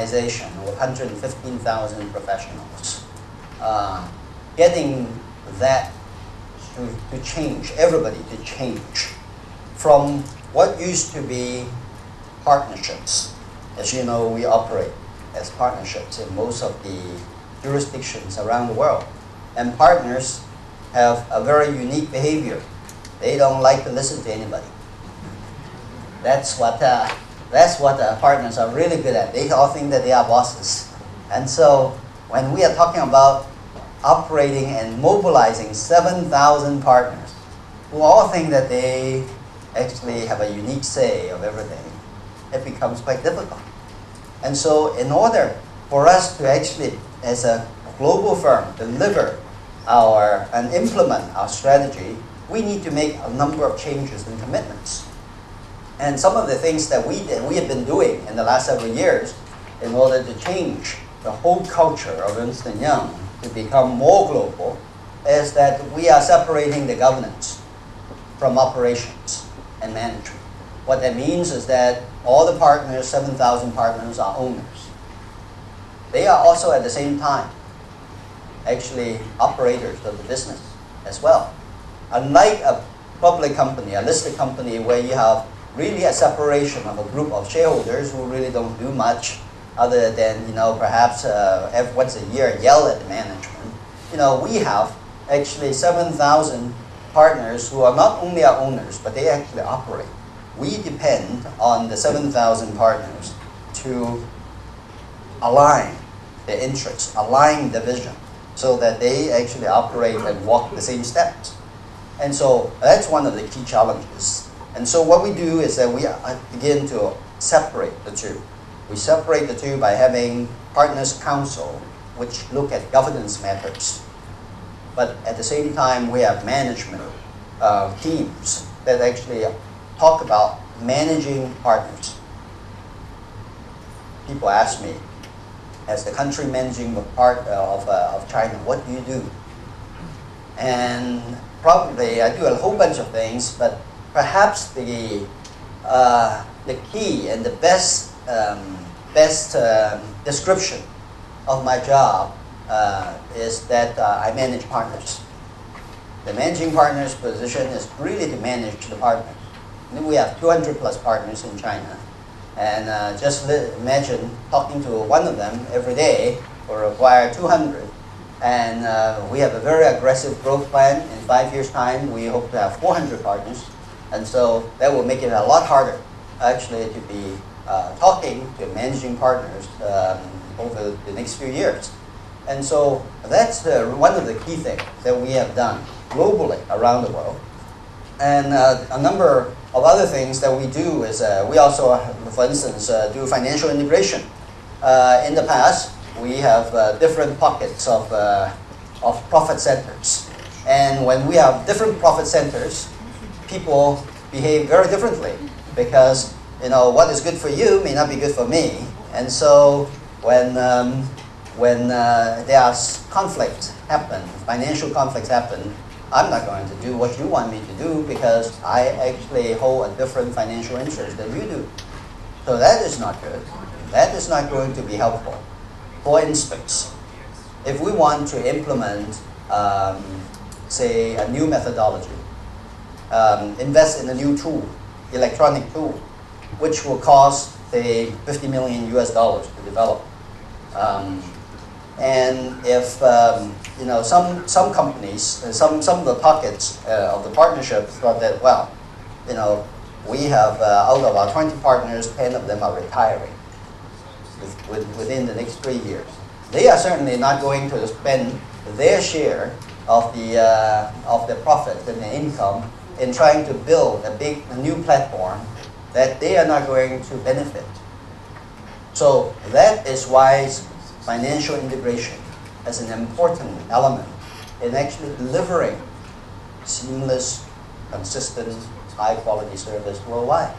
organization with 115,000 professionals, getting that to change, everybody to change from what used to be partnerships. As you know, we operate as partnerships in most of the jurisdictions around the world. And partners have a very unique behavior. They don't like to listen to anybody. That's what partners are really good at. They all think that they are bosses. And so when we are talking about operating and mobilizing 7,000 partners who all think that they actually have a unique say of everything, it becomes quite difficult. And so in order for us to actually, as a global firm, deliver and implement our strategy, we need to make a number of changes and commitments. And some of the things that we have been doing in the last several years in order to change the whole culture of Ernst & Young to become more global is that we are separating the governance from operations and management. What that means is that all the partners, 7,000 partners, are owners. They are also at the same time actually operators of the business as well. Unlike a public company, a listed company where you have really a separation of a group of shareholders who really don't do much other than, perhaps once a year yell at the management. We have actually 7,000 partners who are not only our owners, but they actually operate. We depend on the 7,000 partners to align the interests, align the vision, so that they actually operate and walk the same steps. And so that's one of the key challenges. And so what we do is that we begin to separate the two. We separate the two by having Partners Council, which look at governance matters. But at the same time, we have management teams that actually talk about managing partners. People ask me, as the country managing part of China, what do you do? And probably I do a whole bunch of things, but perhaps the key and the best description of my job is that I manage partners. The managing partners position is really to manage the partners. We have 200 plus partners in China. And just imagine talking to one of them every day will require 200. And we have a very aggressive growth plan. In 5 years' time, we hope to have 400 partners. And so that will make it a lot harder, actually, to be talking to managing partners over the next few years. And so that's one of the key things that we have done globally around the world. And a number of other things that we do is we also, for instance, do financial integration. In the past, we have different pockets of profit centers. And when we have different profit centers, people behave very differently because what is good for you may not be good for me. And so when there are conflicts happen, financial conflicts happen, I'm not going to do what you want me to do because I actually hold a different financial interest than you do. So that is not good. That is not going to be helpful. For instance, if we want to implement, say, a new methodology, invest in a new tool, electronic tool, which will cost, say, $50 million to develop. And if some companies, some of the pockets of the partnerships thought that, well, we have out of our 20 partners, 10 of them are retiring within the next 3 years. They are certainly not going to spend their share of the profit and the income in trying to build a new platform that they are not going to benefit. So that is why financial integration is an important element in actually delivering seamless, consistent, high-quality service worldwide.